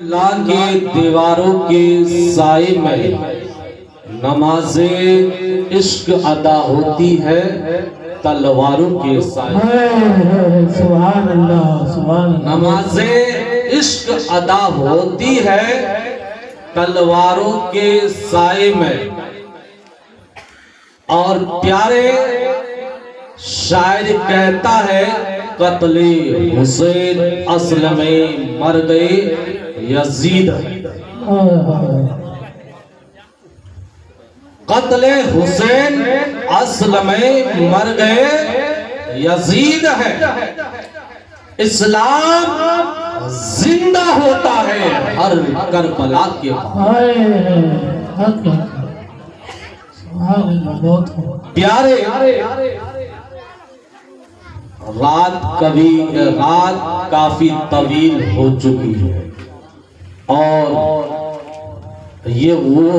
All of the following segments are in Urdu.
اللہ کی دیواروں کے سائے میں نماز عشق ادا ہوتی ہے تلواروں کے سائے میں۔ سبحان اللہ سبحان اللہ۔ نماز عشق ادا ہوتی ہے تلواروں کے سائے میں، اور پیارے شاعر کہتا ہے قتل حسین اصل میں مر گئے یزید ہے۔ قتل حسین اصل میں مر گئے یزید ہے، اسلام زندہ ہوتا ہے ہر کربلا کے بعد۔ پیارے رات کافی طویل ہو چکی ہے، اور یہ وہ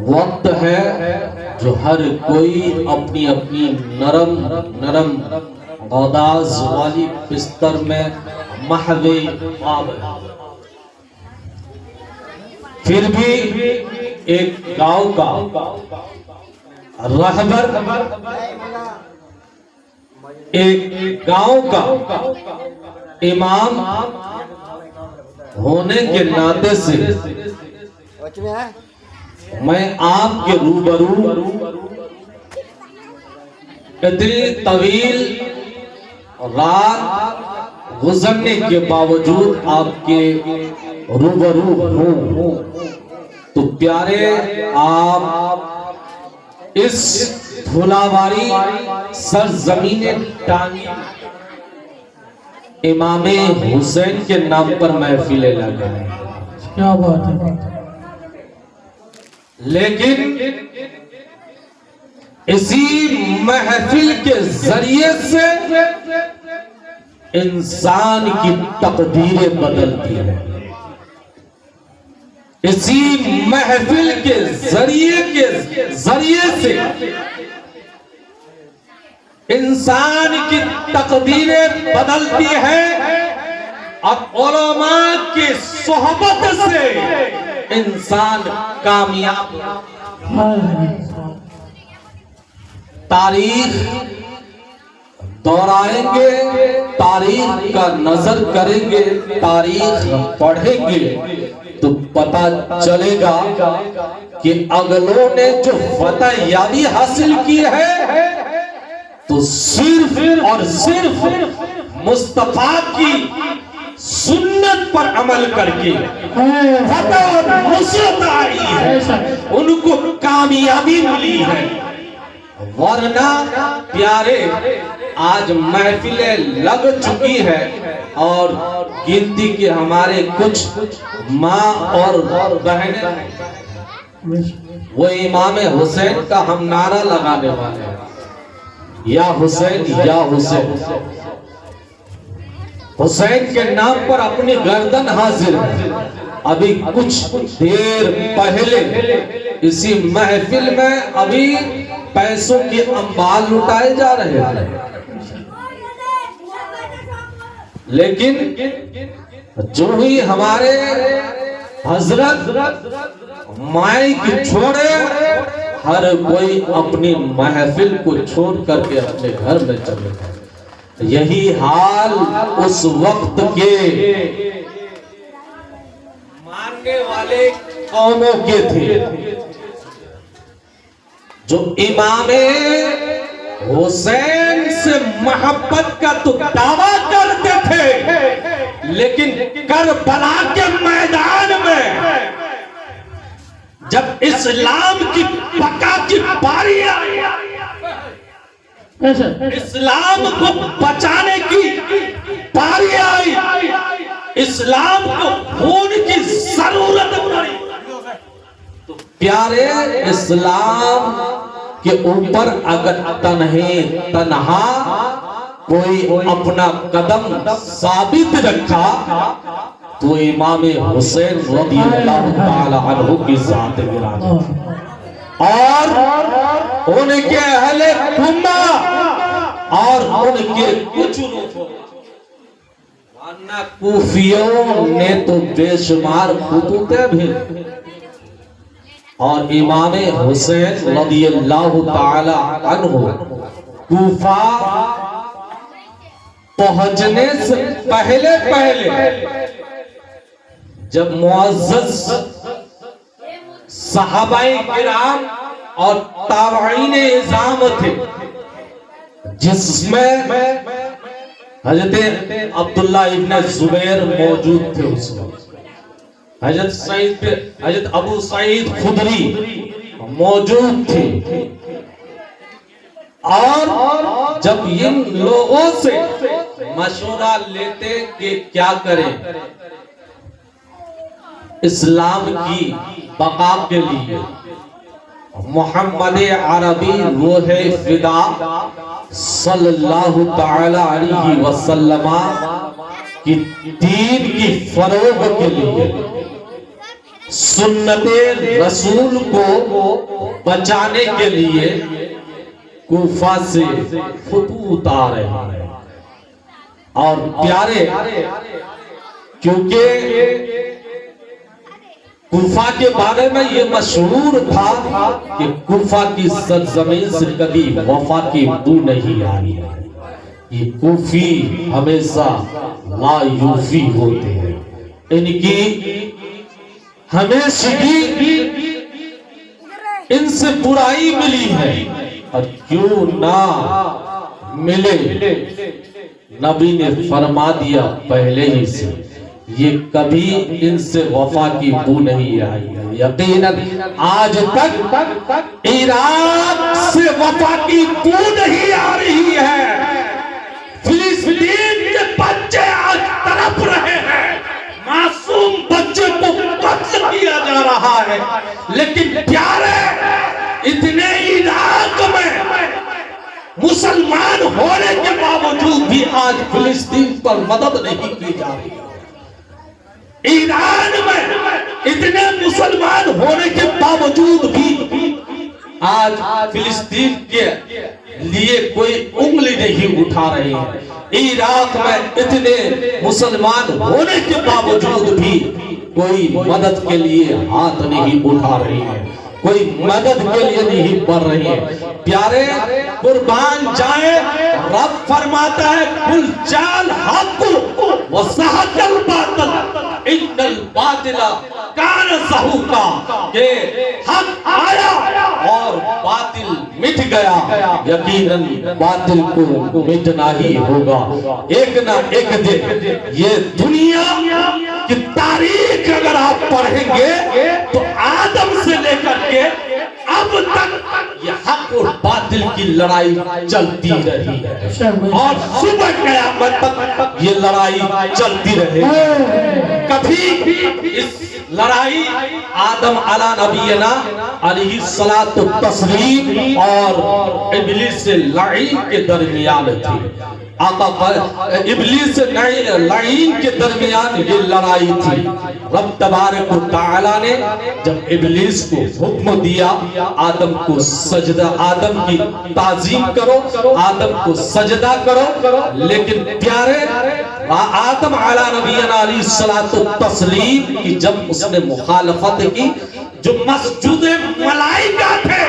وقت ہے جو ہر کوئی اپنی اپنی نرم غداز والی بستر میں محو خواب ہے۔ پھر بھی ایک گاؤں کا رہبر، ایک گاؤں کا امام ہونے کے ناطے سے میں آپ کے روبرو اتنی طویل رات گزرنے کے باوجود آپ کے روبرو ہوں، تو پیارے آپ اس دھولاباری سرزمین ٹانگی امام حسین کے نام پر محفلیں لگے ہیں۔ کیا بات ہے۔ لیکن اسی محفل کے ذریعے سے انسان کی تقدیریں بدلتی ہیں، اسی محفل کے ذریعے سے انسان کی تقدیریں بدلتی ہیں، اور علماء کی صحبت سے انسان کامیاب۔ تاریخ دورائیں گے، تاریخ کا نظر کریں گے، تاریخ پڑھیں گے تو پتہ چلے گا کہ اگلوں نے جو فتح یابی حاصل کی ہے تو صرف اور صرف مصطفیٰ کی سنت پر عمل کر کے فتح اور نصرت آئی ہے، ان کو کامیابی ملی ہے۔ ورنہ پیارے آج محفلیں لگ چکی ہے، اور گنتی کے ہمارے کچھ ماں اور بہنیں وہ امام حسین کا ہم نعرہ لگانے والے ہیں، یا حسین یا حسین، حسین کے نام پر اپنی گردن حاضر ہے۔ ابھی کچھ دیر پہلے اسی محفل میں ابھی پیسوں کے انبار لٹائے جا رہے ہیں، لیکن جو ہی ہمارے حضرت مائک چھوڑے، ہر کوئی اپنی محفل کو چھوڑ کر کے اپنے گھر میں چلے گئے۔ یہی حال اس وقت کے ماننے والے قوموں کے تھے جو امام حسین سے محبت کا تو دعویٰ کرتے تھے، لیکن کربلا کے میدان میں جب اسلام کی بقا کی باری آئی، اسلام کو بچانے کی باری آئی، اسلام کو خون کی ضرورت پڑی، تو پیارے اسلام کے اوپر اگر تنہا کوئی اپنا قدم ثابت رکھا تو امام حسین رضی اللہ تعالی عنہ کی ذات گرامی اور ان کے اہل خمہ اور ان کے کچھ ورنہ کوفیوں نے تو بے شمار خطوطیں بھی، اور امام حسین رضی اللہ تعالی عنہ کوفہ پہنچنے سے پہلے جب معزز صحابہ کرام اور تابعین اعظام تھے، جس میں حضرت عبداللہ ابن زبیر موجود تھے، اس وقت حضرت ابو سعید خدری موجود تھے، اور جب ان لوگوں سے مشورہ لیتے کہ کیا کریں اسلام کی بقا کے لیے، محمد عربی روح فدا صلی اللہ تعالی علیہ وسلم کی دین کی فروغ کے لیے، سنت رسول کو بچانے کے لیے کوفہ سے خطوط آ رہے ہیں۔ اور پیارے، کیونکہ کوفہ کے بارے میں یہ مشہور تھا کہ کوفہ کی سرزمین سے کبھی وفا کی بو نہیں آئی ہے، یہ کوفی ہمیشہ لا یوفی ہوتے ہیں، ان کی ہمیشگی ان سے برائی ملی ہے، اور کیوں نہ ملے، نبی نے فرما دیا پہلے ہی سے یہ کبھی ان سے وفا کی بو نہیں آئی ہے۔ یقیناً آج تک عراق سے وفا کی بو نہیں آ رہی ہے، فلسطین کے بچے آج تڑپ رہے ہیں، معصوم بچے کو قتل کیا جا رہا ہے، لیکن پیارے اتنے عراق میں مسلمان ہونے کے باوجود بھی آج فلسطین پر مدد نہیں کی جا رہی ہے۔ ایران میں اتنے مسلمان ہونے کے باوجود بھی آج فلسطین کے لیے کوئی انگلی نہیں اٹھا رہے ہیں، عراق میں اتنے مسلمان ہونے کے باوجود بھی کوئی مدد کے لیے ہاتھ نہیں اٹھا رہے ہیں، کوئی مدد کے لیے نہیں بڑھ رہی ہے۔ پیارے قربان جائے، رب فرماتا ہے کل جال حق وزہق الباطل ان الباطل کان زہوقا، کہ حق آیا اور باطل مٹ گیا، یقیناً باطل کو مٹنا ہی ہوگا ایک نہ ایک دن۔ یہ دنیا کی تاریخ اگر آپ پڑھیں گے تو آدم سے لے کر کے اب تک یہ حق اور باطل کی لڑائی چلتی رہی ہے، اور صبح قیامت تک یہ لڑائی چلتی رہے گی۔ کبھی اس لڑائی آدم علی نبینا علیہ الصلاۃ والتسلیم اور ابلیس لعین کے درمیان تھی، ابلیس لعین کے درمیان یہ لڑائی تھی۔ رب تبارک و تعالی نے جب ابلیس کو حکم دیا آدم کو سجدہ، آدم کی تعظیم کرو، آدم کو سجدہ کرو، لیکن پیارے آدم علی نبینا علیہ الصلاۃ والتسلیم کی جب اس نے مخالفت کی، جو مسجود ملائکہ تھے،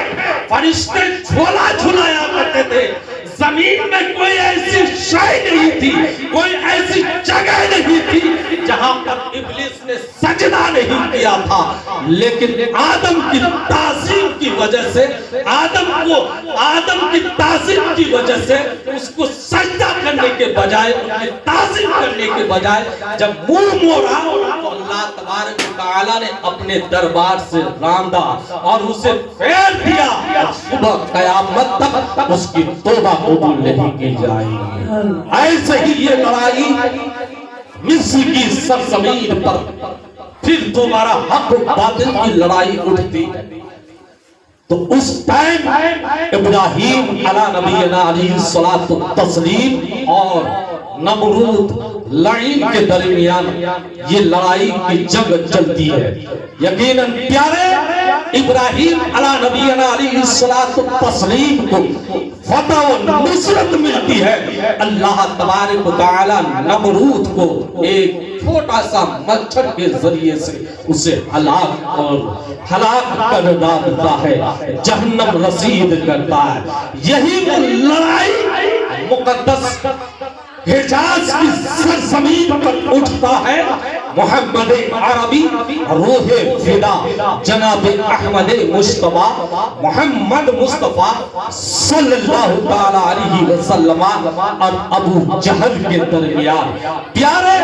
فرشتے جھولا جھلایا کرتے تھے، زمین میں کوئی ایسی شے نہیں تھی، کوئی ایسی جگہ نہیں تھی جہاں پر ابلیس نے سجدہ نہیں کیا تھا، لیکن آدم کی تعظیم کی وجہ سے، آدم کی تعظیم کی وجہ سے اس کو سجدہ کرنے کے بجائے، اس کی تعظیم کرنے کے بجائے جب منہ موڑا تو اللہ تبارک و تعالی نے اپنے دربار سے راندہ اور اسے پھیر دیا، اور صبح قیامت تک اس کی توبہ قبول نہیں کی جائے گی۔ ایسے ہی یہ لڑائی مصر کی سرزمین پر پھر دوبارہ حق و باطل کی لڑائی اٹھتی، تو اس ٹائم ابراہیم علی نبینا علیہ الصلاۃ والتسلیم اور نمرود لعین کے درمیان یہ لڑائی کی جنگ چلتی ہے۔ یقیناً پیارے ابراہیم علیہ نبینا علیہ السلام کو فتح و نصرت ملتی ہے، اللہ تبارک و تعالی نمرود کو ایک چھوٹا سا مچھر کے ذریعے سے اسے ہلاک کر دیتا ہے، جہنم رسید کرتا ہے۔ یہی وہ لڑائی مقدس حجاز کی سرزمین پر اٹھتا ہے۔ محمد عربی روح فدا جناب احمد مصطفیٰ محمد مصطفیٰ صلی اللہ تعالی علیہ وسلم اور ابو جہل کے درمیان پیارے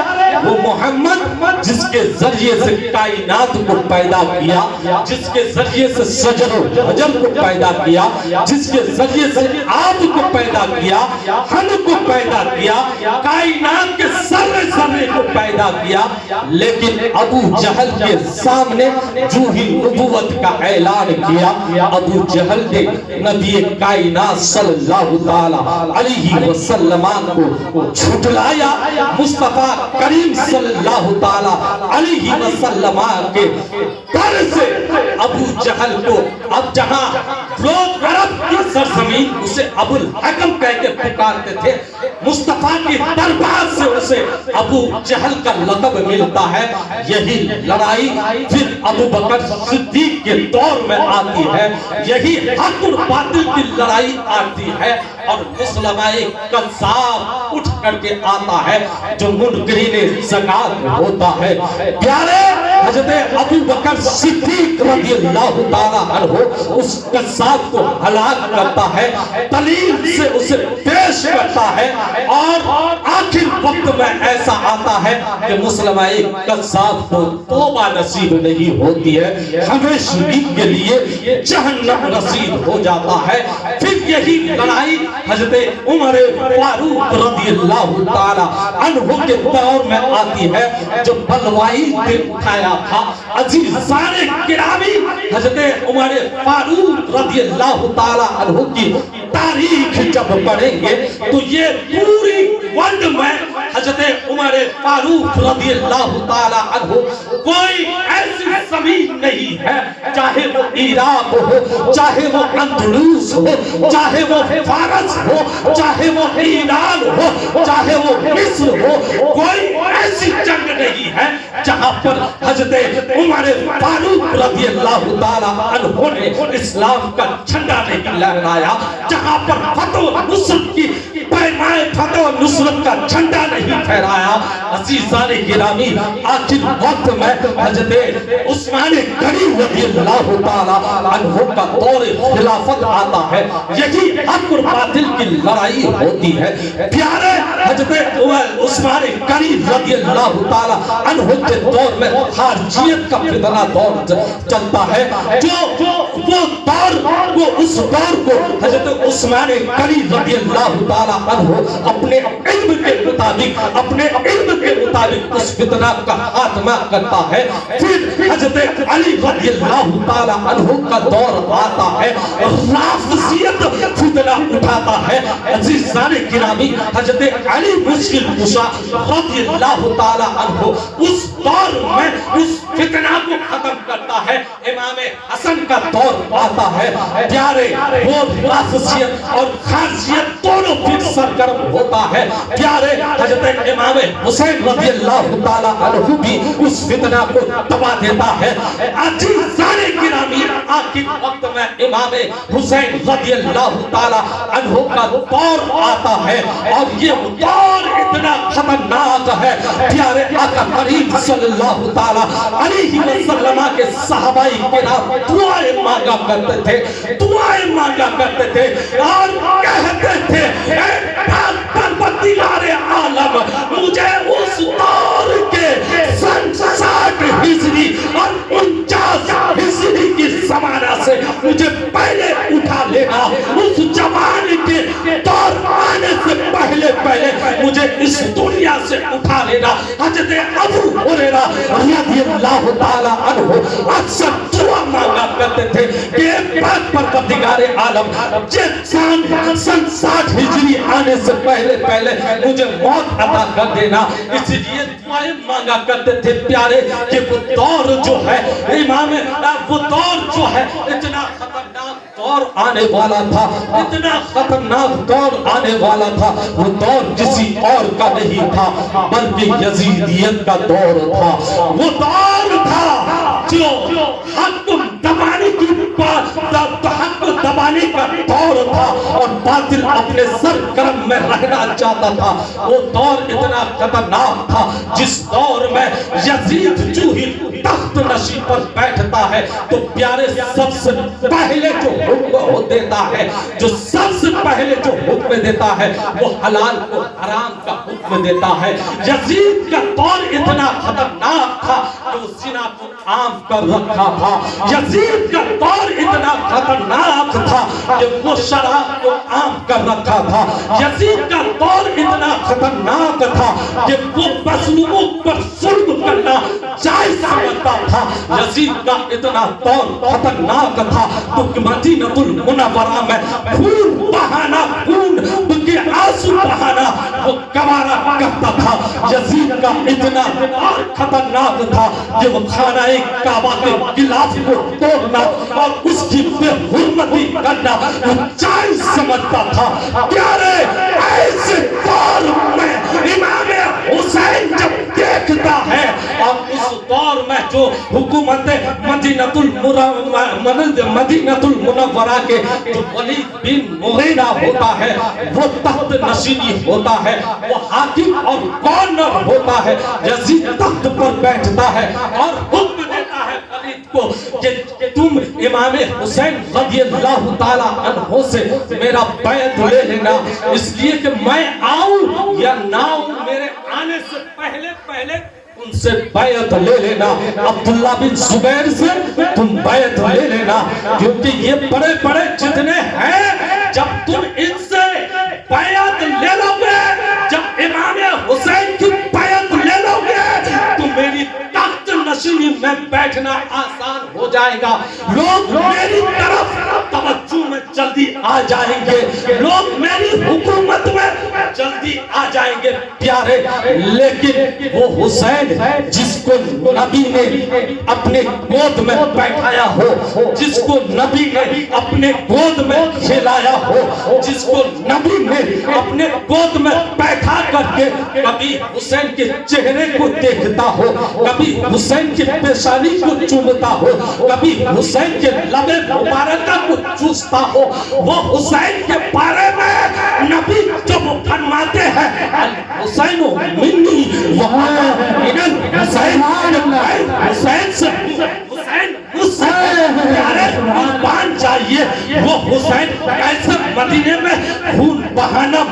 وہ محمد جس کے ذریعے سے کائنات کو پیدا کیا، جس کے ذریعے سے شجر و حجر کو پیدا کیا، جس کے ذریعے سے آب کو پیدا کیا، ہن کو پیدا کیا، کائنات کے ذرے کو پیدا کیا، لیکن ابو جہل کے سامنے جو ہی نبوت کا اعلان کیا، ابو جہل نے نبی کائنات صلی اللہ تعالی علیہ وسلم کو جھٹلایا، مصطفیٰ کریم صلی اللہ تعالی علیہ وسلم کے در سے ابو جہل کو اب جہاں لوگ عرب کی سرزمین اسے ابو الحکم کہہ کے پکارتے تھے، مصطفیٰ کی دربار سے اسے ابو جہل کا لقب ملتا ہے۔ یہی لڑائی پھر ابو بکر صدیق کے دور میں آتی ہے، یہی حق اور باطل کی لڑائی آتی ہے، اور مسلمہ کذاب اٹھ کر کے آتا ہے جو منکرین زکات ہوتا ہے۔ پیارے حضرت ابو بکر صدیق رضی اللہ تعالیٰ عنہ اس کذاب کو ہلاک کرتا ہے، دلیل سے اسے پیش کرتا ہے، اور آخر وقت میں ایسا آتا ہے کہ مسلمہ کذاب کو توبہ نصیب نہیں ہوتی ہے، ہمیشگی کے لیے جہنم نصیب ہو جاتا ہے۔ پھر یہی لڑائی حضرت عمر فاروق رضی اللہ تعالی عنہ کے دور میں آتی ہے، جو بلوائی دن اٹھایا تھا۔ عزیزان گرامی، حضرت عمر فاروق رضی اللہ تعالی عنہ کی تاریخ جب پڑھیں گے تو یہ پوری ورلڈ میں حضرت عمر فاروق رضی اللہ تعالی عنہ کوئی ایسی زمین نہیں ہے، چاہے وہ عراق ہو، چاہے وہ اندلس ہو، چاہے وہ فارس ہو، چاہے وہ ایران ہو، چاہے وہ مصر ہو، کوئی ایسی جنگ نہیں ہے جہاں پر حضرت عمر فاروق رضی اللہ تعالی عنہ نے اسلام کا جھنڈا نہیں لہرایا، جہاں پر فتح و نصرت کی پیمائے فتح و نصرت کا جھنڈا نہیں پھہرایا۔ عزیزان گرامی، آخر وقت میں حضرت عثمان غنی رضی اللہ تعالی عنہ کا دور خلافت آتا ہے، یہی حق اور باطل کی لڑائی ہوتی ہے۔ پیارے حضرت عثمان غنی رضی اللہ تعالی عنہ کے دور میں خارجیت کا فتنہ دور چلتا ہے، جو وہ دور وہ اس دور کو حضرت عثمان غنی رضی اللہ تعالی عنہ اپنے علم کے مطابق اس فتنہ کا خاتمہ کرتا ہے۔ پھر حضرت علی رضی اللہ تعالی عنہ کا دور آتا ہے، رافضیت فتنہ اٹھاتا ہے۔ عزیزان گرامی، حضرت علی مشکل کشا رضی اللہ تعالی عنہ اس دور میں اس فتنہ کو ختم کرتا ہے۔ امام حسن کا دور آتا ہے، پیارے وہ رافضیت اور خارجیت دونوں پھر سرگرم ہوتا ہے۔ پیارے حضرت امام حسین رضی اللہ تعالی عنہ بھی اس فتنہ کو دبا دیتا ہے۔ عزیزان گرامی، آخر وقت میں امام حسین رضی اللہ تعالی عنہ کا دور آتا ہے، اور یہ دور اتنا خطرناک ہے، پیارے آقا کریم صلی اللہ تعالی علیہ وسلم کے صحابہ کرام دعائیں مانگا کرتے تھے، دعائیں مانگا کرتے تھے، اور کہتے تھے اے پروردگار عالم، مجھے اس دور کے 60 ہجری اور 49 ہجری کی زمانہ سے مجھے پہلے اٹھا لینا، اس جوان کے دور آنے سے پہلے مجھے اس دنیا سے اٹھا لینا۔ حضرت ابو ہریرہ رضی اللہ تعالی عنہ اکثر دعا مانگا کرتے تھے کہ پروردگار عالم سن 60 ہجری آنے سے پہلے مجھے موت عطا کر دینا۔ اس لیے دعائیں مانگا کرتے تھے پیارے کہ وہ دور دور جو ہے امام وہ دور جو ہے اتنا خطرناک دور آنے والا تھا، اتنا خطرناک دور آنے والا تھا. وہ دور کسی اور کا نہیں تھا بلکہ یزیدیت کا دور تھا. وہ دور تھا جو حق دبانے کی حق دبانے کا دور تھا اور باطل اپنے سر کرم میں رہنا چاہتا تھا. وہ دور اتنا خطرناک تھا جس دور میں یزید جو ہی تخت نشین پر بیٹھتا ہے تو پیارے سب سے پہلے جو حکم دیتا ہے، جو سب سے پہلے جو حکم دیتا ہے وہ حلال کو حرام کا حکم دیتا ہے. یزید کا دور اتنا خطرناک تھا کہ وہ زنا کو عام کر رکھا تھا. یزید کا دور اتنا خطرناک تھا کہ وہ شراب کو عام کر رکھا تھا. یزید کا دور اتنا خطرناک تھا کہ وہ مظلوموں پر ظلم کرنا جائز سمجھتا تھا. یزید کا اتنا دور خطرناک تھا کہ مدینہ المنورہ میں خون بہانا، خون کے آنسو بہانا وہ گوارا کرتا تھا. یزید کا اتنا خطرناک تھا کہ وہ خانہ کعبہ کے غلاف کو توڑنا اور اس کی بے حرمتی کرنا وہ جائز سمجھتا تھا. پیارے ایسے دور میں امام حسین جب دیکھتا ہے اور اس دور میں جو حکومت مدینہ المنورہ کے جو ولید بن مغیرہ ہوتا ہے، وہ تخت نشینی ہوتا ہے، وہ حاکم اور گورنر ہوتا ہے. یزید تخت پر بیٹھتا ہے اور حکم دیتا ہے ولید کو کہ تم امام حسین رضی اللہ تعالی عنہ سے میرا بیعت لے لینا، اس لیے کہ میں آؤں یا نہ آؤں، میرے آنے سے پہلے ان سے بیعت لے لینا. عبداللہ بن زبیر سے تم بیعت لے لینا، کیونکہ یہ بڑے بڑے جتنے ہیں جب تم ان سے بیعت لے لو گے، جب امام حسین کی بیعت لے لو گے تو میری تخت نشینی میں بیٹھنا آسان ہو جائے گا. لوگ میری طرف توجہ میں جلدی آ جائیں گے، لوگ میری حکومت میں جلدی آ جائیں گے. پیارے لیکن وہ حسین جس کو نبی نے اپنے گود میں بیٹھایا ہو، جس کو نبی نے اپنے گود میں کھلایا ہو، جس کو نبی نے اپنے گود میں بیٹھا کر کے کبھی حسین کے چہرے کو دیکھتا ہو، کبھی حسین کی پیشانی کو چومتا ہو، کبھی حسین کے لب مبارکہ کو چوستا ہو، وہ حسین کے بارے میں نبی جب فرماتے ہیں حسین منی وہاں حسین حسین سے حسین مجھ سے پیارے قربان چاہیے. وہ حسین کیسے مدینے میں خون بہانا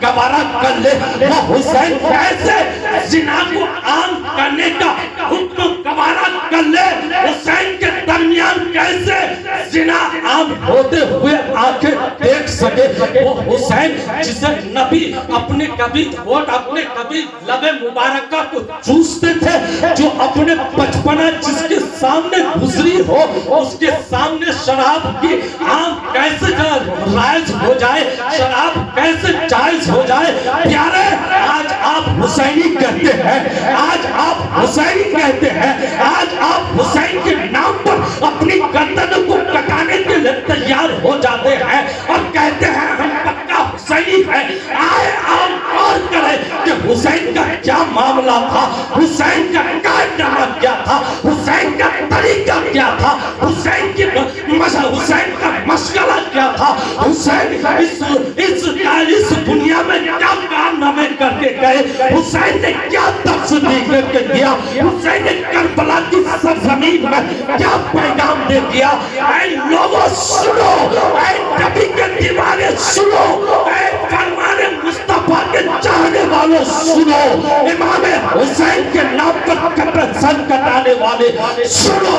گوارا کر لے، وہ حسین کیسے زنا کو عام کرنے کا حکم گوارا کر لے، حسین کے درمیان کیسے زنا عام ہوتے ہوئے آنکھیں دیکھ سکے. وہ حسین جسے نبی اپنے کبھی ہوٹ اپنے کبھی لب مبارکہ کو چوستے تھے، جو اپنے بچپنا جس کے سامنے گزری ہو اس کے سامنے شراب کی عام کیسے رائج ہو جائے، شراب کیسے جائز ہو جائے. پیارے آج آپ حسینی کہتے ہیں، آج آپ حسینی کہتے ہیں، آج آپ حسین کے نام پر اپنی گردن کو کٹانے کے لیے تیار ہو جاتے ہیں اور کہتے ہیں ہم پکا حسینی ہے. آئے آپ غور کریں کہ حسین کا کیا معاملہ تھا، حسین کا کارنامہ کیا تھا، حسین کا طریقہ کیا تھا، حسین کی حسین کا مشغلہ کیا تھا، حسین اس دنیا میں کیا کارنامے کر کے گئے، حسین نے کیا درس دے کر کے دیا، حسین نے کربلا کی سرزمین میں کیا پیغام دے دیا. اے لوگوں سنو، اے نبی کے دیوانے سنو، اے فرمان مصطفیٰ کے چاہنے والوں سنو، امام حسین کے نام پر سر کٹانے والے سنو.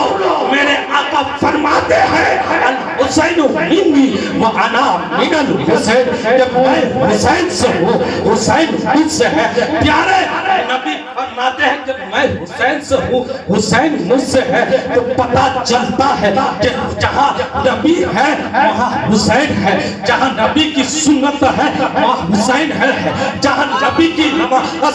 میرے آقا فرماتے ہیں الحسین منی وانا من الحسین، جب میں حسین سے ہوں حسین مجھ سے ہے. پیارے نبی فرماتے ہیں کہ میں حسین سے ہوں حسین مجھ سے ہے، تو پتہ چلتا ہے کہ جہاں نبی ہے وہاں حسین ہے، جہاں نبی کی سنت ہے وہاں حسین ہے، جہاں نبی کی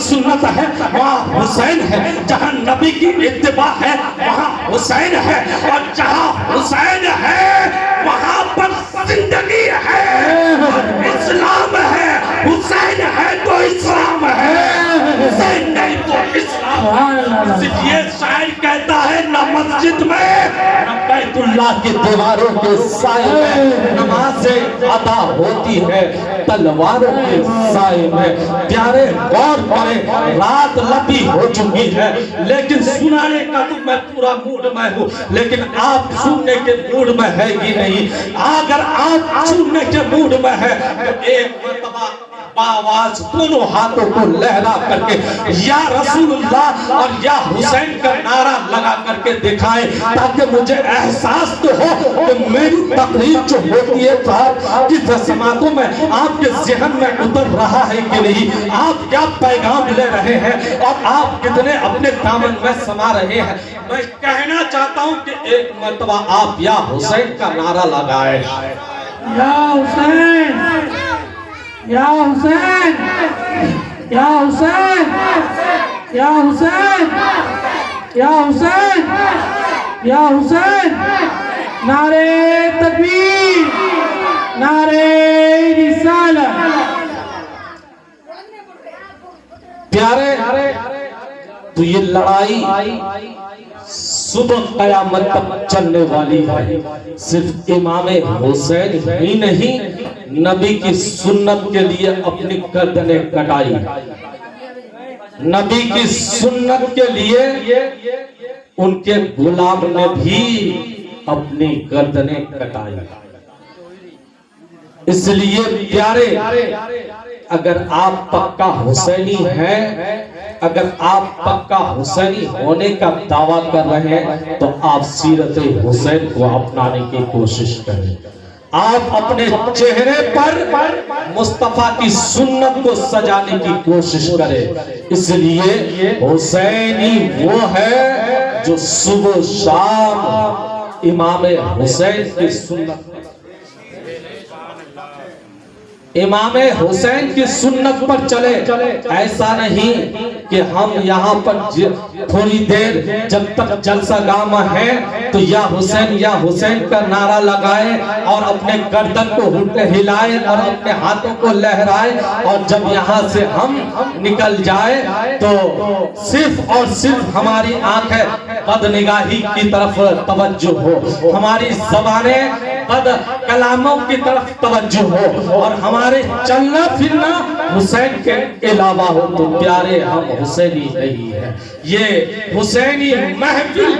سنت ہے وہاں حسین ہے، جہاں نبی کی اتباع ہے وہاں حسین ہے، اور جہاں حسین ہے وہاں پر زندگی ہے اور اسلام ہے، حسین ہے تو اسلام ہے، حسین نہیں تو اسلام۔ صرف یہ شاعر کہتا ہے نہ مسجد میں نہ بیت اللہ کی دیواروں کے سائے میں نمازیں ادا ہوتی ہے، تلواروں کے سائے میں۔ پیارے غور کریں، رات لمبی ہو چکی ہے، لیکن سنانے کا تو میں پورا موڈ میں ہوں، لیکن آپ سننے کے موڈ میں ہے ہی نہیں۔ اگر آپ سننے کے موڈ میں ہے تو ایک مرتبہ آواز دونوں ہاتھوں کو لہرا کر کے یا رسول اللہ اور یا حسین کا نعرہ لگا کر کے دکھائیں، تاکہ مجھے احساس تو ہو کہ میری تقریر جو ہوتی ہے صاحب کی سماعتوں میں آپ کے ذہن میں اتر رہا ہے کہ نہیں، آپ کیا پیغام لے رہے ہیں اور آپ کتنے اپنے دامن میں سما رہے ہیں۔ میں کہنا چاہتا ہوں کہ ایک مرتبہ آپ یا حسین کا نعرہ لگائیں۔ یا حسین، یا حسین، یا حسین، یا حسین، یا حسین، یا حسین، نعرے تکبیر، نعرے رسالت۔ پیارے تو یہ لڑائی صبح قیامت تک چلنے والی ہے۔ صرف امام حسین ہی نہیں، نبی کی سنت کے لیے اپنی گردنیں کٹائی، نبی کی سنت کے لیے ان کے غلام نے بھی اپنی گردنیں کٹائی۔ اس لیے پیارے اگر آپ پکا حسینی ہیں، اگر آپ پکا حسینی ہونے کا دعویٰ کر رہے ہیں تو آپ سیرت حسین کو اپنانے کی کوشش کریں، آپ اپنے چہرے پر مصطفیٰ کی سنت کو سجانے کی کوشش کریں۔ اس لیے حسینی وہ ہے جو صبح شام امام حسین کی سنت، امام حسین کی سنت پر چلے۔ ایسا نہیں کہ ہم یہاں پر تھوڑی دیر جب تک جلسہ گاہ میں ہے تو یا حسین کا نعرہ لگائے اور اپنے گردن کو ہلائے اور اپنے ہاتھوں کو لہرائے، اور جب یہاں سے ہم نکل جائے تو صرف اور صرف ہماری آنکھیں بدنگاہی کی طرف توجہ ہو، ہماری زبانیں بد کلاموں کی طرف توجہ ہو، اور ہمارے چلنا پھرنا حسین کے علاوہ ہو۔ تو پیارے ہم حسینی نہیں ہے، یہ حسینی محفل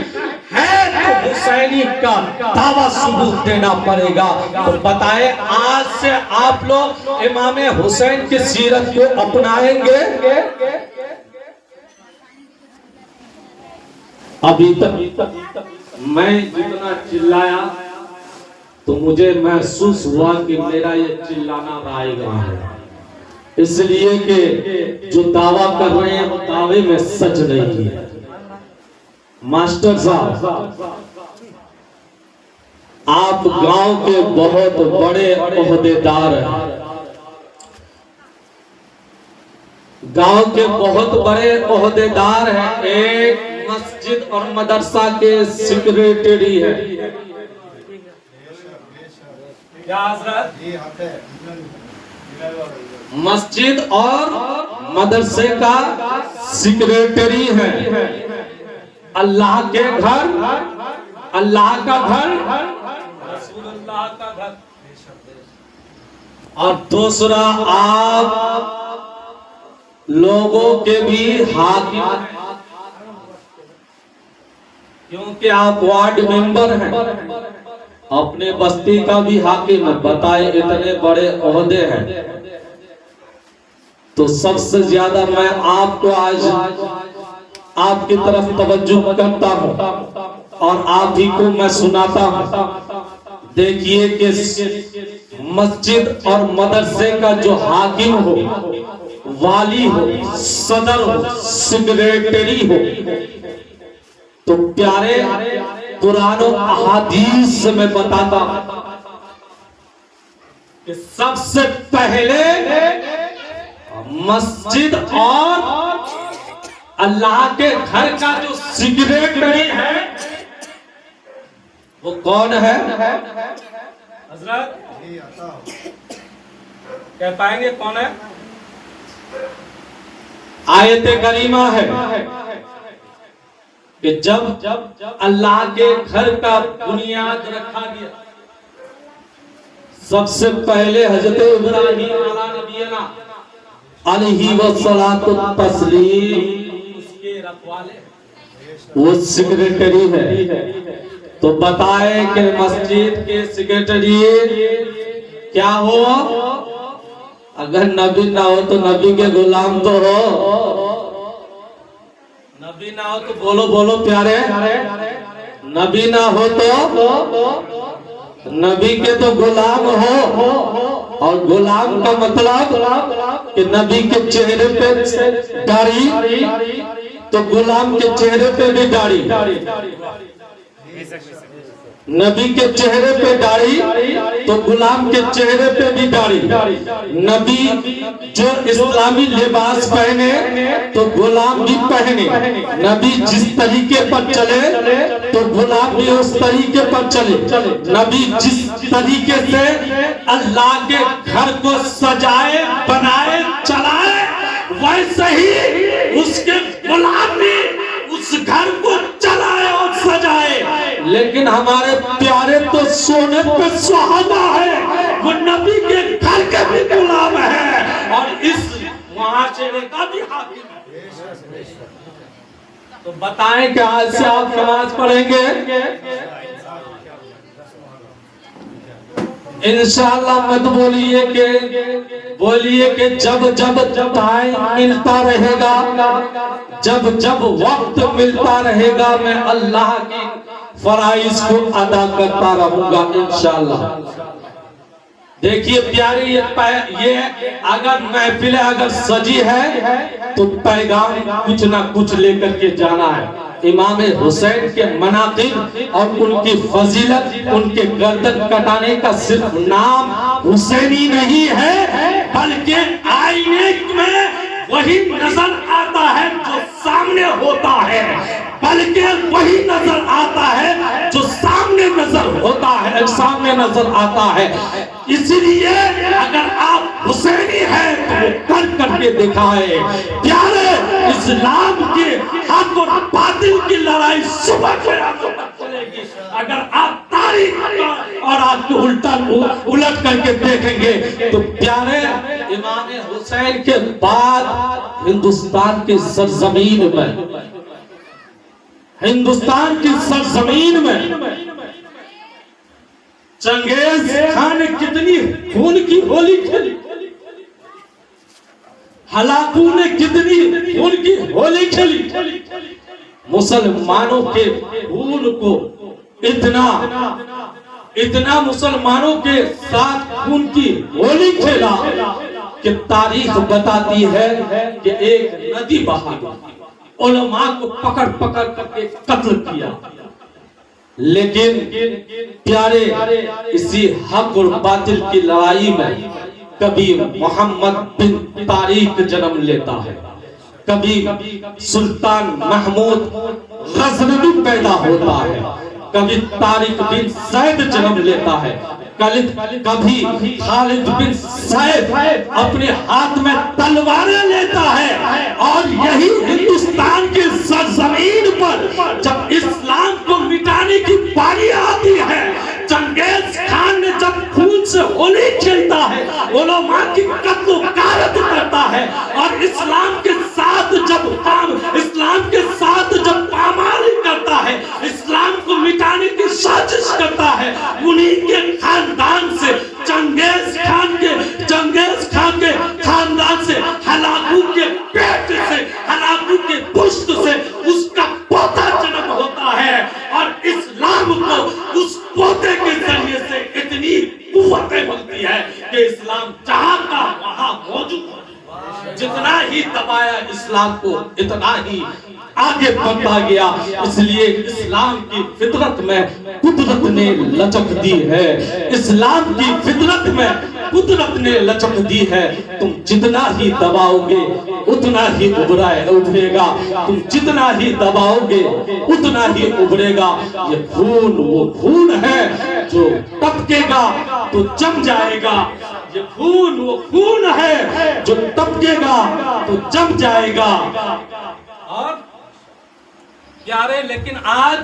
ہے تو حسینی کا دعویٰ ثبوت دینا پڑے گا۔ تو بتائیں آج سے آپ لوگ امام حسین کی سیرت کو اپنائیں گے؟ ابھی تک میں جتنا چلایا تو مجھے محسوس ہوا کہ میرا یہ چلانا رائے گاں ہے، اس لیے کہ جو دعویٰ کر رہے ہیں وہ دعوے میں سچ نہیں ہے۔ ماسٹر صاحب آپ گاؤں کے بہت بڑے عہدیدار ہیں، گاؤں کے بہت بڑے عہدیدار ہیں، ایک مسجد اور مدرسہ کے سیکریٹری ہیں۔ مسجد اور مدرسے کا سیکریٹری ہے۔ اللہ کے گھر، اللہ کا گھر، رسول اللہ کا گھر، اور دوسرا آپ لوگوں کے بھی حاکم، کیونکہ آپ وارڈ ممبر ہیں، اپنے بستی کا بھی حاکم ہے۔ بتائیں اتنے بڑے عہدے ہیں تو سب سے زیادہ میں آپ کو آج آپ کی طرف توجہ کرتا ہوں اور آپ ہی کو میں سناتا ہوں۔ دیکھیے کہ مسجد اور مدرسے کا جو حاکم ہو، والی ہو، صدر ہو، سیکریٹری ہو، تو پیارے قرآن و احادیث سے میں بتاتا ہوں کہ سب سے پہلے مسجد اور اللہ کے گھر کا جو سیکریٹری ہے وہ کون ہے؟ حضرت کہہ پائیں گے کون ہے؟ آیت کریمہ ہے کہ جب اللہ کے گھر کا بنیاد رکھا گیا، سب سے پہلے حضرت ابراہیم علیہ نبینا علیہ والصلاۃ والتسلیم اس کے رکھوالے وہ سیکریٹری ہے، تو بتائے کہ مسجد کے سیکریٹری کیا ہو؟ اگر نبی نہ ہو تو نبی کے غلام تو ہو، نبی نہ ہو تو بولو بولو پیارے، نبی نہ ہو تو نبی کے تو غلام ہو، اور غلام کا مطلب کہ نبی کے چہرے پہ داڑھی تو غلام کے چہرے پہ بھی داڑھی، نبی کے چہرے پہ داڑھی تو غلام کے چہرے پہ بھی داڑھی، نبی جو اسلامی لباس پہنے تو غلام بھی پہنے، نبی جس طریقے پر چلے تو غلام بھی اس طریقے پر چلے، نبی جس طریقے سے اللہ کے گھر کو سجائے بنائے چلائے ویسے ہی اس کے غلام بھی اس گھر کو چلائے اور سجائے۔ لیکن ہمارے پیارے تو سونے پہ سہاگا ہے، وہ نبی کے گھر کے بھی غلام ہے اور اس معاشرے کا بھی حاکم ہے۔ تو بتائیں کہ آج سے آپ نماز پڑھیں گے انشاءاللہ؟ مت بولیے کہ جب ٹائم ملتا رہے گا، جب وقت ملتا رہے گا، میں اللہ کی فرائض کو ادا کرتا رہوں گا انشاءاللہ۔ دیکھیے پیاری، یہ اگر محفل اگر سجی ہے تو پیغام کچھ نہ کچھ لے کر کے جانا ہے۔ امام حسین کے مناقب اور ان کی فضیلت، ان کے گردن کٹانے کا صرف نام حسینی نہیں ہے، بلکہ آئینے میں وہی نظر آتا ہے جو سامنے ہوتا ہے، بلکہ وہی نظر آتا ہے جو سامنے نظر آتا ہے۔ اسی لیے اگر آپ حسینی ہیں تو وہ کر کے دکھائے۔ پیارے، اسلام کے حق اور باطل کی لڑائی صبح سے رات تک چلے گی۔ اگر آپ تاریخ اور آپ کو الٹ کر کے دیکھیں گے تو پیارے، امام حسین کے بعد ہندوستان کی سرزمین میں چنگیز خان نے کتنی خون کی ہولی کھیلی، ہلاکو نے کتنی خون کی ہولی کھیلی، مسلمانوں کے خون کو اتنا مسلمانوں کے ساتھ خون کی ہولی کھیلا کہ تاریخ بتاتی ہے کہ ایک ندی بہا علماء کو پکڑ کر کے قتل کیا۔ لیکن پیارے، اسی حق اور باطل کی لڑائی میں کبھی محمد بن طارق جنم لیتا ہے، کبھی سلطان محمود غزنوی پیدا ہوتا ہے، کبھی طارق بن زید جنم لیتا ہے، کبھی خالد بن سیف اپنے ہاتھ میں تلواریں لیتا ہے۔ اور یہی ہندوستان کی سرزمین پر جب اسلام کو مٹانے کی باری آتی ہے، چنگیز خان نے جب خون سے ہولی کھیلتا ہے، علماء کی قتل و غارت کرتا ہے، اور اسلام کے ساتھ جب پامال کرتا ہے، اسلام کو مٹانے کی سازش کرتا ہے، انہیں کے خاندان سے چنگیز خان کے خاندان سے ہلاکو کے پیٹ سے، ہلاکو کے پشت سے اس کا پوتا جنم ہوتا ہے، اور اسلام کو اس پوتے کے ذریعے سے اتنی قوتیں ملتی ہے کہ اسلام جہاں کا وہاں موجود ہے۔ جتنا ہی دبایا اسلام کو اتنا ہی آگے بڑھتا گیا۔ اس لیے اسلام کی فطرت میں قدرت نے لچک دی ہے، اسلام کی فطرت میں قدرت نے لچک دی ہے، تم جتنا ہی دباؤ گے اتنا ہی ابھرے گا، تم جتنا ہی دباؤ گے اتنا ہی ابھرے گا۔ یہ خون وہ خون ہے جو ٹپکے گا تو جم جائے گا، یہ خون وہ خون ہے جو ٹپکے گا تو جم جائے گا۔ اور پیارے لیکن آج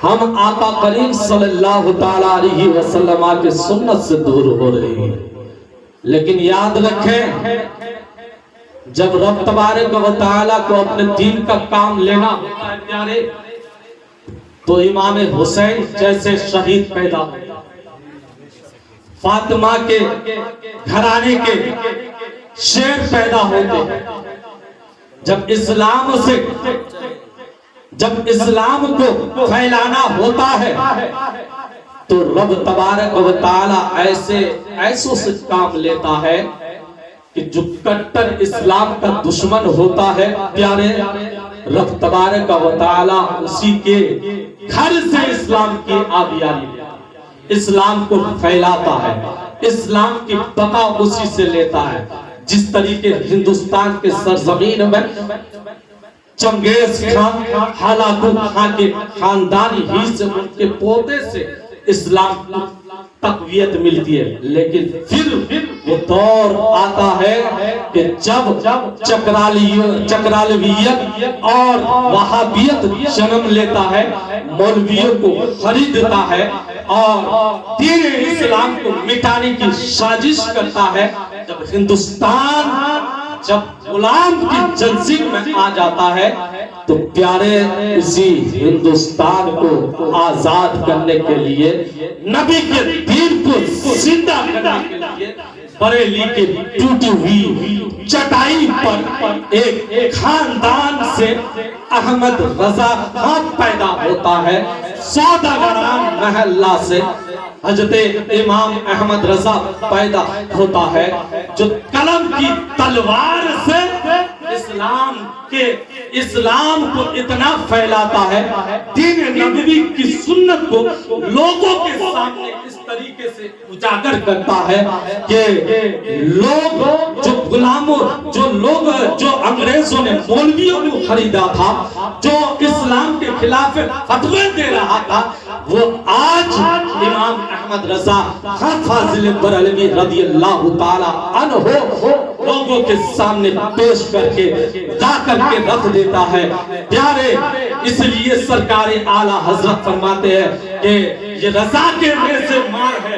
ہم آقا کریم صلی اللہ تعالی علیہ وسلم کے سنت سے دور ہو رہے ہیں، لیکن یاد رکھیں جب رب تبارک و تعالی کو اپنے دین کا کام لینا ہوتا ہے پیارے، تو امام حسین جیسے شہید پیدا ہوتے ہیں، فاطمہ کے گھرانے کے شیر پیدا ہوتے ہیں۔ جب اسلام کو پھیلانا ہوتا ہے تو رب تبارک و تعالی ایسوں سے کام لیتا ہے کہ جو کٹر اسلام کا دشمن ہوتا ہے پیارے، رب تبارک و تعالی اسی کے گھر سے اسلام کی آبیاری لیتا ہے، اسلام کو پھیلاتا ہے، اسلام کی بقا اسی سے لیتا ہے۔ جس طریقے ہندوستان کے سرزمین میں چنگیز خان، ہلاکو خان کے خاندانی ہی سے ان کے پوتے سے اسلام کو تقویت ملتی ہے، لیکن پھر وہ دور آتا ہے کہ جب چکرالیت اور وہابیت جنم لیتا ہے، مولویوں کو خریدتا ہے اور دین اسلام کو مٹانے کی سازش کرتا ہے۔ جب ہندوستان غلام کی جنسین میں آ جاتا ہے تو پیارے اسی ہندوستان کو آزاد کرنے کے لیے، نبی کے دین کو زندہ کرنے کے لیے بریلی کے ٹوٹی ہوئی چٹائی پر ایک خاندان سے احمد رضا خان پیدا ہوتا ہے، سوداگران محلہ سے حضرت امام احمد رضا پیدا ہوتا ہے، جو قلم کی تلوار سے اسلام کو اتنا پھیلاتا ہے، دین نبوی کی سنت کو لوگوں کے سامنے اس طریقے سے اجاگر کرتا ہے کہ لوگ جو انگریزوں نے مولویوں کو خریدا تھا، جو اسلام کے خلاف فتوے دے رہا تھا، وہ آج امام احمد رضا خان فاضل بریلوی رضی اللہ تعالی عنہ لوگوں کے سامنے پیش کر کے جا کر کے رکھ دیتا ہے۔ پیارے اس لیے سرکار اعلیٰ حضرت فرماتے ہیں کہ یہ رضا کے نیزے مار ہے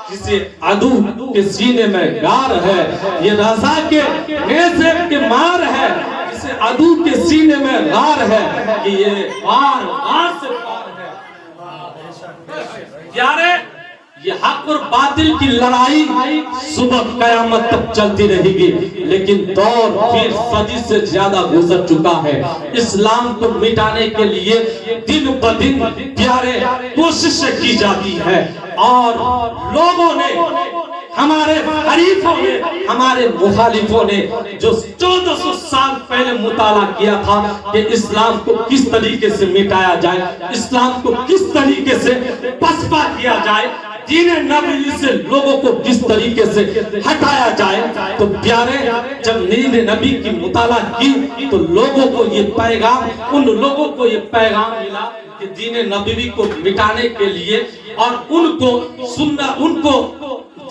جسے عدو کے سینے میں گار ہے، یہ رضا کے نیزے کے مار ہے جسے عدو کے سینے میں غار ہے، کہ یہ وار سے پار ہے۔ پیارے یہ حق اور باطل کی لڑائی صبح قیامت تک چلتی رہے گی، لیکن دور پھر صدی سے زیادہ گزر چکا ہے۔ اسلام کو مٹانے کے لیے دن بدن پیارے کوششیں کی جاتی ہے، اور لوگوں نے، ہمارے حریفوں نے، ہمارے مخالفوں نے جو 1400 سال پہلے مطالعہ کیا تھا کہ اسلام کو کس طریقے سے مٹایا جائے، اسلام کو کس طریقے سے پسپا کیا جائے، دین نبوی سے لوگوں کو کس طریقے سے ہٹایا جائے، تو پیارے جب دین نبی کی مطالعہ کی تو لوگوں کو یہ پیغام، ان لوگوں کو یہ پیغام ملا کہ دین نبوی کو مٹانے کے لیے اور ان کو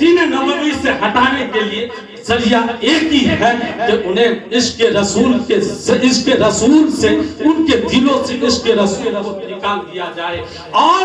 دین نبوی سے ہٹانے کے لیے ذریعہ ایک ہی ہے کہ انہیں عشق رسول سے ان کے دلوں سے عشق رسول کو نکال دیا جائے، اور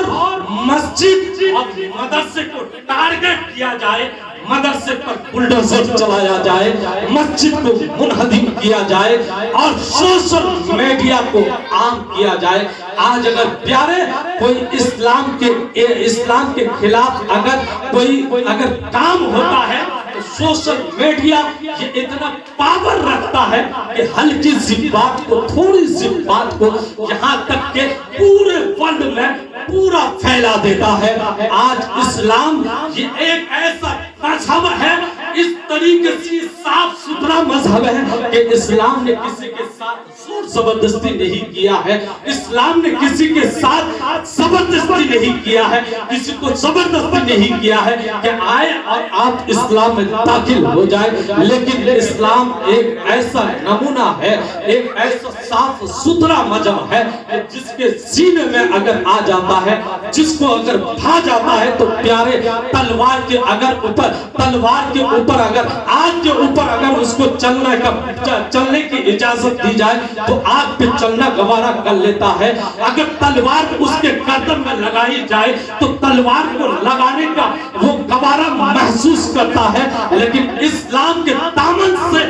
مسجد اور مدرسے کو ٹارگٹ کیا جائے، مدرسے پر بلڈوزر چلایا جائے، مسجد کو منہدم کیا جائے، اور سوشل میڈیا کو عام کیا جائے۔ آج اگر پیارے کوئی اسلام کے خلاف اگر کام ہوتا ہے تو سوشل میڈیا یہ اتنا پاور رکھتا ہے کہ ہلکی سی بات کو، تھوڑی سی بات کو یہاں تک کہ پورے ورلڈ میں پورا پھیلا دیتا ہے۔ آج اسلام یہ ایک ایسا مذہب ہے، اس طریقے سے صاف ستھرا مذہب ہے کہ اسلام نے کسی کے ساتھ زور زبردستی نہیں کیا ہے، اسلام نے کسی کے ساتھ زبردستی نہیں کیا ہے, کسی کو زبردستی نہیں کیا ہے کہ آئے اور آپ اسلام میں داخل ہو جائے, لیکن اسلام ایک ایسا نمونہ ہے, ایک ایسا صاف ستھرا مذہب ہے جس کے سینے میں اگر آ جاتا ہے, جس کو اگر بھا جاتا ہے تو پیارے تلوار کے اوپر اگر آگ کے اوپر اگر اس کو چلنے کی اجازت دی جائے تو آگ پہ چلنا گوارا کر لیتا ہے. اگر تلوار اس کے گردن میں لگائی جائے تو تلوار کو لگانے کا وہ گوارا محسوس کرتا ہے, لیکن اسلام کے دامن سے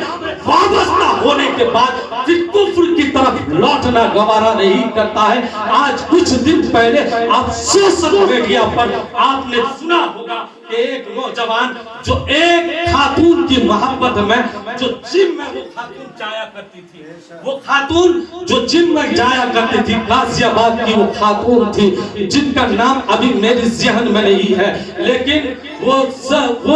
وابستہ ہونے کے بعد پھر کفر کی طرف لوٹنا گوارا نہیں کرتا ہے. آج کچھ دن پہلے آپ سوشل میڈیا پر آپ نے سنا ہوگا کہ ایک نوجوان جو ایک خاتون کی محبت میں جو جم میں وہ خاتون جایا کرتی تھی, وہ خاتون جو جم میں جایا کرتی تھی غازی آباد کی وہ خاتون تھی جن کا نام ابھی میرے ذہن میں نہیں ہے, لیکن وہ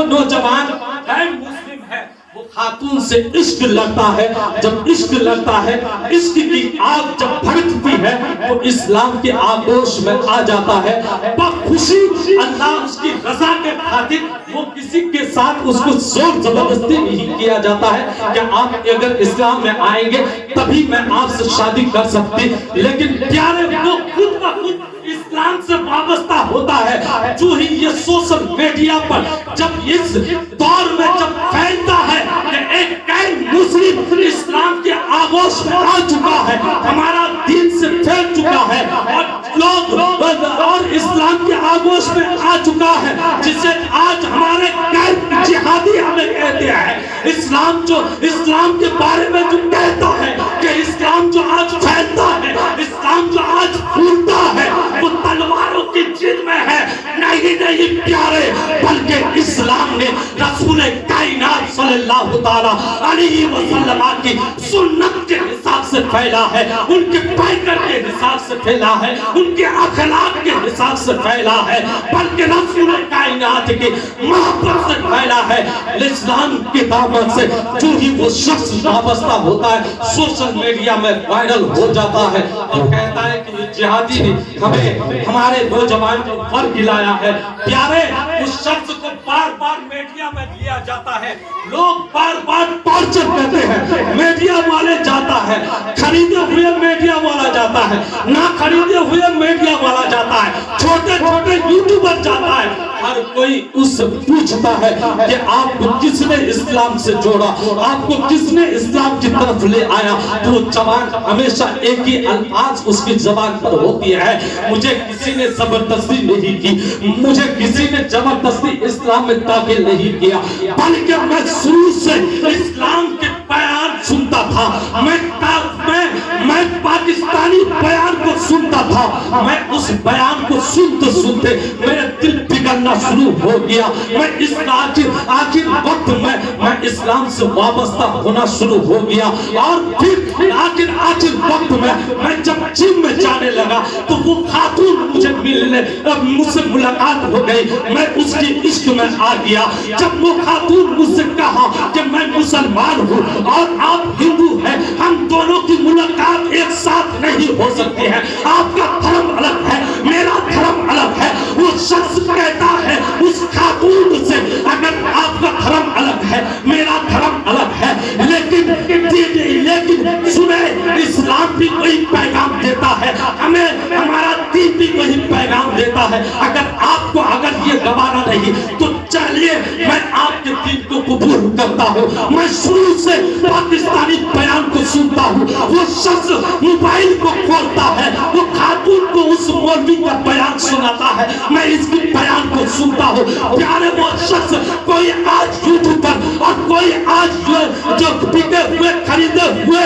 نوجوان غیر مسلم ہے, وہ خاتون سے عشق لگتا ہے. جب عشق لگتا ہے, عشق کی آگ جب بھڑکتی ہے وہ اسلام کے آغوش میں آ جاتا ہے. بخوشی اللہ اس کی رضا کے خاطر وہ کسی کے ساتھ اس کو زور زبردستی نہیں کیا جاتا ہے کہ آپ اگر اسلام میں آئیں گے تبھی میں آپ سے شادی کر سکتی, لیکن پیارے وہ خود بخود اسلام سے وابستہ ہوتا ہے. جو ہی یہ سوشل میڈیا پر جب اس دور میں جب پھیلتا ہے کہ ایک غیر مسلم اسلام کے آغوش میں آ چکا ہے, ہمارا دین سے پھیل چکا ہے اور لوگ اور اسلام کے آغوش میں آ چکا ہے, جسے آج ہمارے غیر جہادی ہمیں کہتے ہیں. اسلام کے بارے میں جو کہتا ہے کہ اسلام جو آج پھیلتا ہے, اسلام جو آج پھولتا ہے وہ تلواروں کی جد میں ہے. نہیں پیارے, بلکہ اسلام نے رسول کائنات صلی اللہ تعالی علیہ وسلم کی سنت کے حساب سے پھیلا ہے, ان کے پیکر کے حساب سے پھیلا ہے, ان کے اخلاق کے حساب سے پھیلا ہے, بلکہ رسول کائنات کی محبت سے پھیلا ہے. اسلام کے دامن سے جو ہی وہ شخص وابستہ ہوتا ہے سوشل میڈیا میں وائرل ہو جاتا ہے اور کہتا ہے کہ یہ جہادی نے ہمیں ہمارے نوجوان کو فرق لایا ہے. پیارے اس شخص کو بار بار میڈیا میں لیا جاتا ہے, لوگ بار بار ٹارچر کرتے ہیں, میڈیا والے جاتا ہے, خریدے ہوئے میڈیا والا جاتا ہے, نہ خریدے ہوئے میڈیا والا جاتا ہے, چھوٹے چھوٹے یوٹیوبر جاتا ہے. ہر کوئی اس سے پوچھتا ہے کہ آپ کو کس نے اسلام سے جوڑا, آپ کو کس نے اسلام کی طرف لے آیا. تو جوان ہمیشہ ایک ہی الفاظ اس کی زبان پر ہوتی ہے, مجھے کسی نے زبردستی نہیں کی, مجھے کسی نے زبردستی اسلام میں داخل نہیں کیا, بلکہ میں شروع سے اسلام کے بیان سنتا تھا, میں پاکستانی بیان کو سنتا تھا, میں اس بیان کو سنتے سنتے میرے دل پگھلنا شروع ہو گیا. میں اس آخر وقت میں اسلام سے وابستہ ہونا شروع ہو گیا, اور پھر آخر وقت میں جب جم میں جانے لگا تو وہ خاتون مجھ سے ملاقات ہو گئی, میں اس کی عشق میں آ گیا. جب وہ خاتون مجھ سے کہا کہ میں مسلمان ہوں اور آپ ہندو ہیں, ہم دونوں کی ملاقات ایک ساتھ نہیں ہو سکتی ہے, آپ کا دھرم الگ ہے, میرا دھرم الگ ہے. وہ شخص کہتا ہے اس خاتون سے, اگر آپ کا دھرم الگ ہے, میرا دھرم الگ ہے, لیکن سنیں اسلام بھی کوئی پیغام دیتا ہے, ہمیں ہمارا دین بھی کوئی پیغام دیتا ہے. اگر یہ گوارا نہیں تو چلیے میں آپ کے دین کو قبول کرتا ہوں. میں شروع سے پاکستانی بیان کو سنتا ہوں, وہ شخص موبائل کو کھولتا ہے, وہ خاتون کو اس مولوی کا بیان سناتا ہے, میں اس کی بیان کو سنتا ہوں. پیارے وہ شخص کوئی آج یوٹیوب پر اور کوئی آج جو بکے ہوئے خریدے ہوئے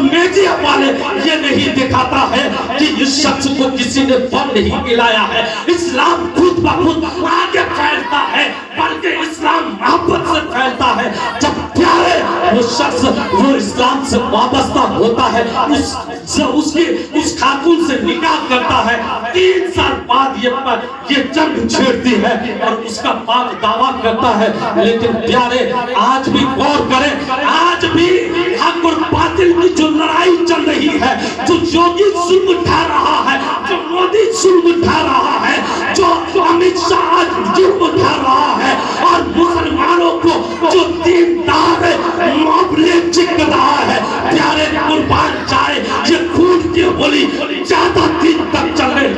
میڈیا والے یہ نہیں دکھاتا ہے کہ اس شخص کو کسی نے فن نہیں ملایا ہے. اسلام خود بخود آگے پھیلتا ہے, بلکہ اسلام محبت سے پھیلتا ہے. جب پیارے وہ شخص وہ اسلام سے وابستہ ہوتا ہے, اس خاتون سے نکاح کرتا ہے, 3 سال بعد یہ جنگ چھیڑتی ہے اور اس کا باپ دعویٰ کرتا ہے. لیکن پیارے آج بھی غور کریں, آج بھی حق اور باطل کی جو لڑائی چل رہی ہے, جو یوگی ظلم اٹھا رہا ہے, جو مودی ظلم اٹھا رہا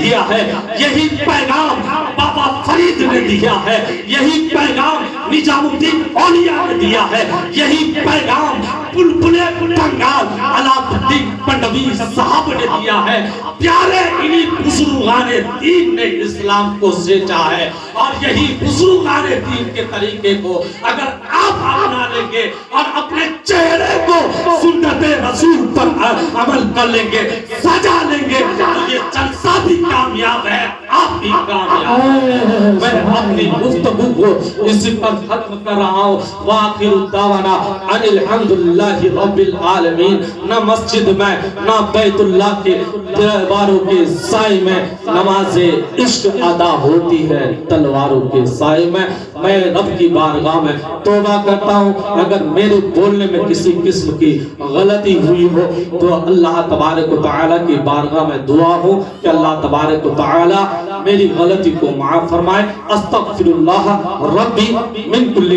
دیا ہے، یہی پیغام بابا فرید نے دیا ہے، یہی پیغام نظام الدین اولیاء نے دیا ہے، یہی پیغام بلبل بنگال علامہ الدین پنڈوی صاحب نے دیا ہے۔ پیارے انہی بزرگان دین نے اسلام کو سیچا ہے، اور یہی بزرگان دین کے طریقے کو اگر آپ اپنا لیں گے اور اپنے چہرے کو سنت رسول پر عمل کر لیں گے، سجا لیں گے، تو یہ جلسہ بھی کامیاب ہے، آپ بھی کامیاب ہیں۔ میں اپنی گفتگو کو اسی پر ختم کر رہا ہوں۔ وآخر دعوانا ان الحمدللہ رب العالمین۔ نہ مسجد میں نہ بیت اللہ کے دیواروں کے سائے میں نماز عشق ادا ہوتی ہے، تلواروں کے سائے میں۔ میں رب کی بارگاہ میں توبہ کرتا ہوں، اگر میرے بولنے میں کسی قسم کی غلطی ہوئی ہو تو اللہ تبارک و تعالیٰ کی بارگاہ میں دعا ہو کہ اللہ تبارک و تعالیٰ میری غلطی کو معاف فرمائے۔ استغفر اللہ ربی من کل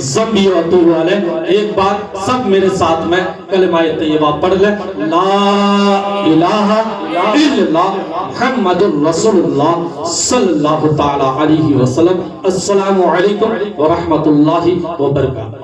ذنب و اتوب الیہ۔ ایک بار سب میرے ساتھ میں کلمہ طیبہ پڑھ لیں، لا الہ الا اللہ محمد رسول اللہ صلی اللہ تعالی علیہ وسلم۔ السلام علیکم ورحمۃ اللہ وبرکاتہ۔